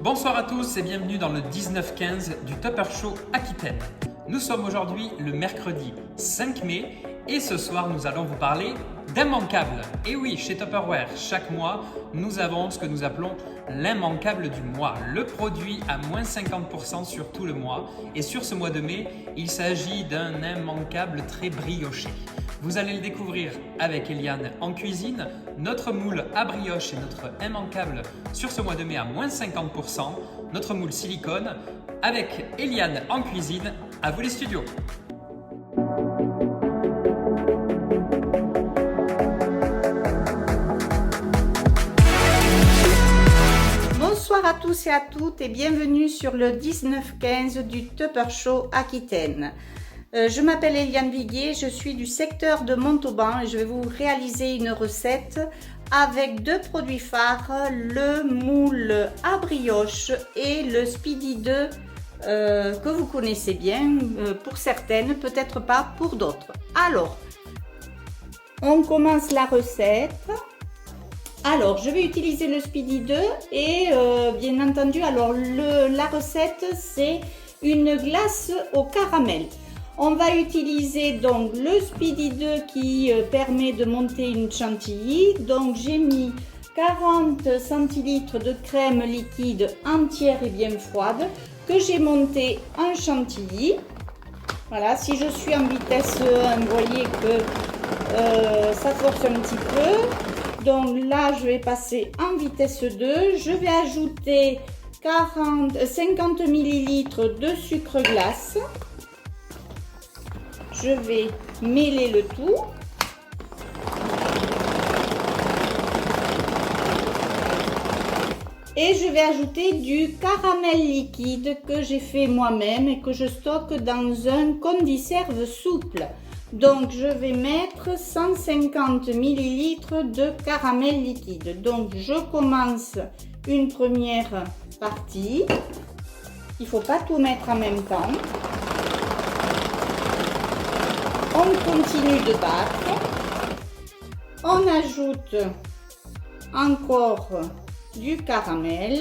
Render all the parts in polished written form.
Bonsoir à tous et bienvenue dans le 19-15 du Tupper Show Aquitaine. Nous sommes aujourd'hui le mercredi 5 mai et ce soir nous allons vous parler d'immanquables. Et oui, chez Tupperware, chaque mois, nous avons ce que nous appelons l'immanquable du mois, le produit à moins 50% sur tout le mois. Et sur ce mois de mai, il s'agit d'un immanquable très brioché. Vous allez le découvrir avec Eliane en cuisine, notre moule à brioche et notre immanquable sur ce mois de mai à moins 50%, notre moule silicone avec Eliane en cuisine. À vous les studios! Bonsoir à tous et à toutes et bienvenue sur le 19-15 du Tupper Show Aquitaine. Je m'appelle Eliane Viguier, je suis du secteur de Montauban et je vais vous réaliser une recette avec deux produits phares, le moule à brioche et le Speedy 2 que vous connaissez bien pour certaines, peut-être pas pour d'autres. Alors, on commence la recette. Alors, je vais utiliser le Speedy 2 et bien entendu, alors la recette c'est une glace au caramel. On va utiliser donc le Speedy 2 qui permet de monter une chantilly. Donc j'ai mis 40 centilitres de crème liquide entière et bien froide que j'ai monté en chantilly. Voilà, si je suis en vitesse 1, vous voyez que ça force un petit peu. Donc là, je vais passer en vitesse 2. Je vais ajouter 50 ml de sucre glace. Je vais mêler le tout. Et je vais ajouter du caramel liquide que j'ai fait moi-même et que je stocke dans un conserve souple. Donc je vais mettre 150 ml de caramel liquide. Donc je commence une première partie. Il ne faut pas tout mettre en même temps. On continue de battre. On ajoute encore du caramel.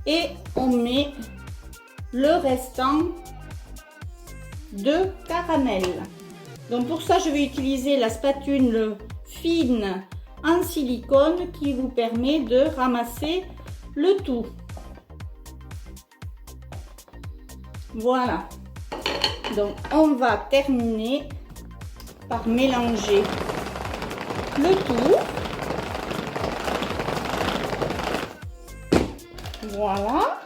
Et on met le restant de caramel. Donc pour ça, je vais utiliser la spatule fine en silicone qui vous permet de ramasser le tout. Voilà. Donc on va terminer par mélanger le tout. Voilà.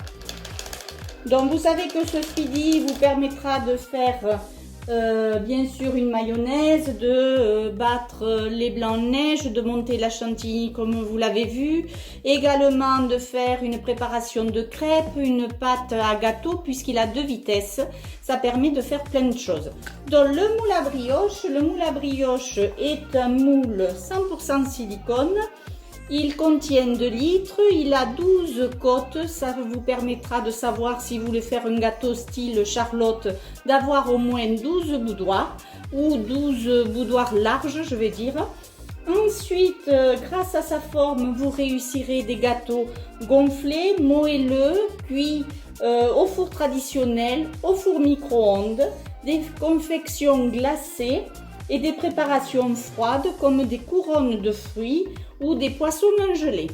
Donc vous savez que ce Speedy vous permettra de faire bien sûr une mayonnaise, de battre les blancs de neige, de monter la chantilly comme vous l'avez vu, également de faire une préparation de crêpes, une pâte à gâteau puisqu'il a deux vitesses, ça permet de faire plein de choses. Donc le moule à brioche est un moule 100% silicone. Il contient 2 litres, il a 12 côtes, ça vous permettra de savoir si vous voulez faire un gâteau style Charlotte, d'avoir au moins 12 boudoirs ou 12 boudoirs larges, je vais dire. Ensuite, grâce à sa forme, vous réussirez des gâteaux gonflés, moelleux, cuits au four traditionnel, au four micro-ondes, des confections glacées et des préparations froides comme des couronnes de fruits ou des poissons gelés.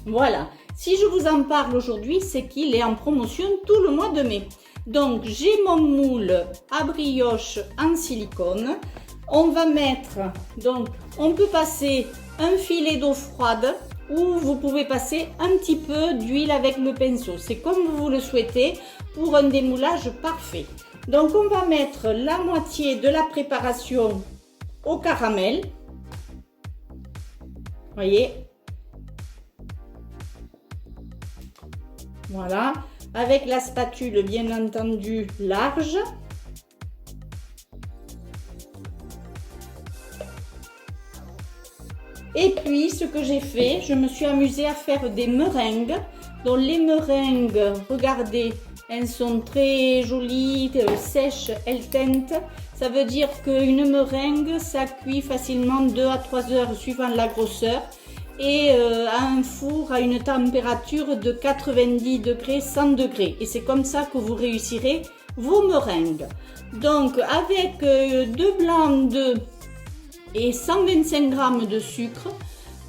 Voilà, si je vous en parle aujourd'hui, c'est qu'il est en promotion tout le mois de mai. Donc j'ai mon moule à brioche en silicone. On va mettre, donc on peut passer un filet d'eau froide ou vous pouvez passer un petit peu d'huile avec le pinceau. C'est comme vous le souhaitez pour un démoulage parfait. Donc on va mettre la moitié de la préparation au caramel. Voyez, voilà, avec la spatule bien entendu large. Et puis ce que j'ai fait, je me suis amusée à faire des meringues. Donc les meringues, regardez, Elles sont très jolies, sèches, elles teintent. Ça veut dire qu'une meringue, ça cuit facilement 2 à 3 heures suivant la grosseur. Et à un four à une température de 90 degrés, 100 degrés. Et c'est comme ça que vous réussirez vos meringues. Donc avec 2 blancs d'œufs et 125 g de sucre,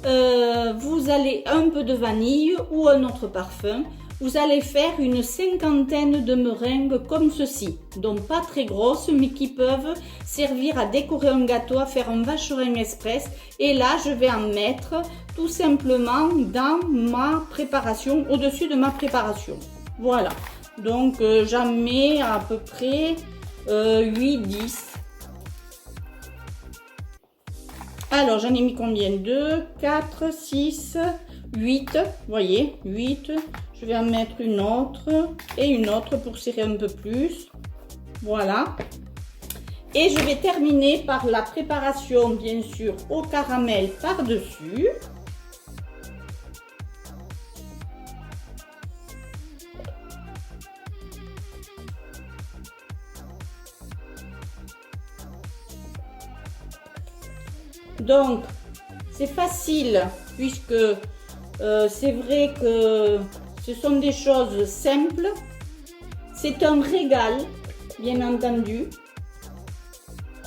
vous allez un peu de vanille ou un autre parfum. Vous allez faire une 50aine de meringues comme ceci, donc pas très grosses mais qui peuvent servir à décorer un gâteau, à faire un vacherin express. Et là je vais en mettre tout simplement dans ma préparation, au-dessus de ma préparation. Voilà, donc j'en mets à peu près 8-10. Alors j'en ai mis combien? 2, 4, 6, 8, vous voyez, 8. Je vais en mettre une autre et une autre pour serrer un peu plus. Voilà. Et je vais terminer par la préparation, bien sûr, au caramel par-dessus. Donc, c'est facile puisque c'est vrai que ce sont des choses simples. C'est un régal, bien entendu.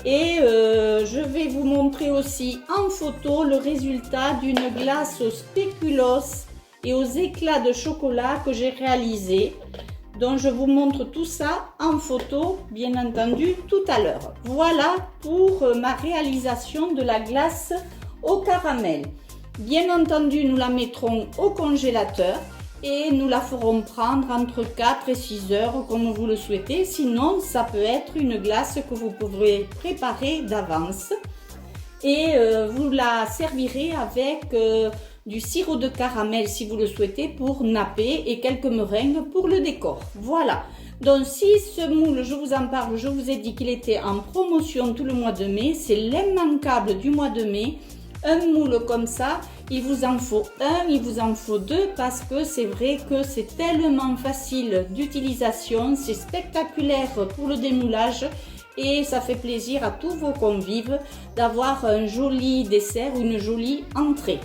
Et je vais vous montrer aussi en photo le résultat d'une glace au spéculoos et aux éclats de chocolat que j'ai réalisé. Donc je vous montre tout ça en photo, bien entendu, tout à l'heure. Voilà pour ma réalisation de la glace au caramel. Bien entendu, nous la mettrons au congélateur et nous la ferons prendre entre 4 et 6 heures comme vous le souhaitez. Sinon, ça peut être une glace que vous pourrez préparer d'avance et vous la servirez avec du sirop de caramel si vous le souhaitez pour napper et quelques meringues pour le décor. Voilà. Donc si ce moule, je vous en parle, je vous ai dit qu'il était en promotion tout le mois de mai. C'est l'immanquable du mois de mai. Un moule comme ça, il vous en faut un, il vous en faut deux parce que c'est vrai que c'est tellement facile d'utilisation, c'est spectaculaire pour le démoulage et ça fait plaisir à tous vos convives d'avoir un joli dessert ou une jolie entrée.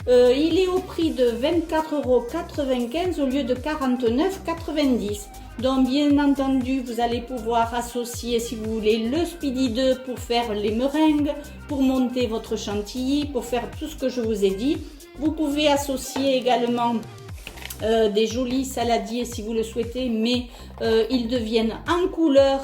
Il est au prix de 24,95 € au lieu de 49,90 €. Donc bien entendu, vous allez pouvoir associer, si vous voulez, le Speedy 2 pour faire les meringues, pour monter votre chantilly, pour faire tout ce que je vous ai dit. Vous pouvez associer également des jolis saladiers si vous le souhaitez, mais ils deviennent en couleur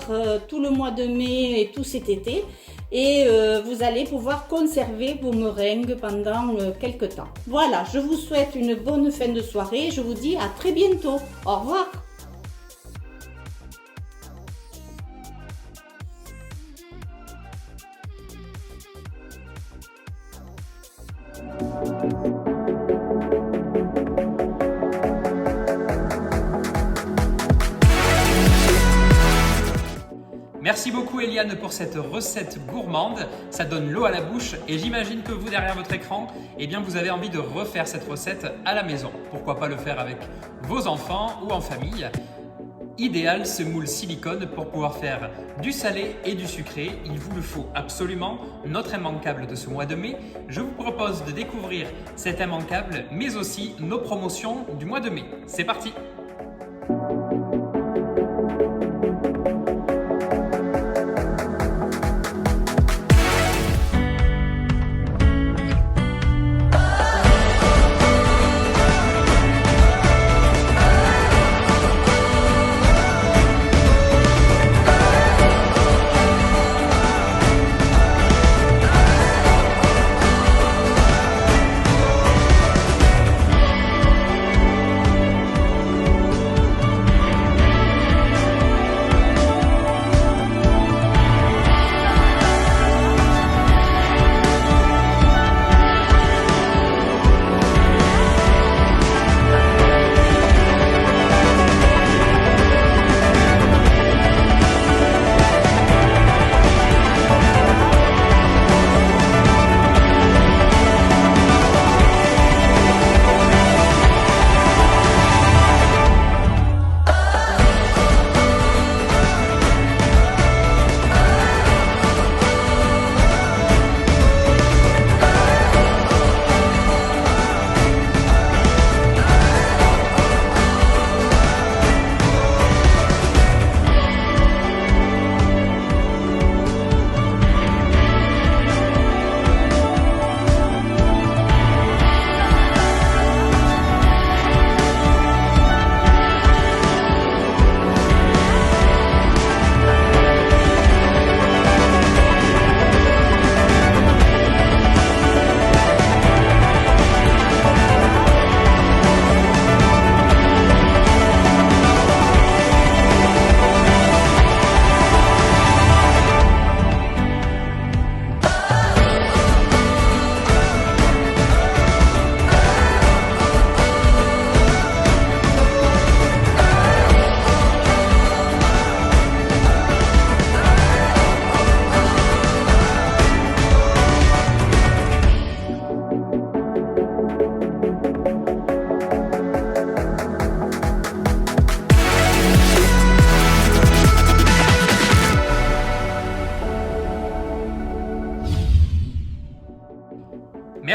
tout le mois de mai et tout cet été. Et vous allez pouvoir conserver vos meringues pendant quelques temps. Voilà, je vous souhaite une bonne fin de soirée. Je vous dis à très bientôt. Au revoir. Merci beaucoup Eliane pour cette recette gourmande, ça donne l'eau à la bouche et j'imagine que vous derrière votre écran, eh bien vous avez envie de refaire cette recette à la maison. Pourquoi pas le faire avec vos enfants ou en famille. Idéal ce moule silicone pour pouvoir faire du salé et du sucré. Il vous le faut absolument, notre immanquable de ce mois de mai. Je vous propose de découvrir cet immanquable mais aussi nos promotions du mois de mai. C'est parti!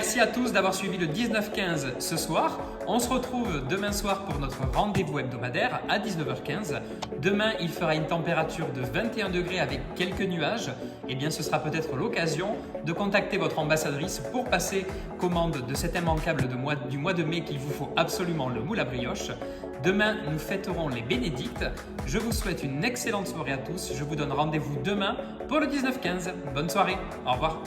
Merci à tous d'avoir suivi le 19-15 ce soir. On se retrouve demain soir pour notre rendez-vous hebdomadaire à 19h15. Demain, il fera une température de 21 degrés avec quelques nuages. Eh bien, ce sera peut-être l'occasion de contacter votre ambassadrice pour passer commande de cet immanquable du mois de mai qu'il vous faut absolument, le moule à brioche. Demain, nous fêterons les bénédictes. Je vous souhaite une excellente soirée à tous. Je vous donne rendez-vous demain pour le 19-15. Bonne soirée. Au revoir.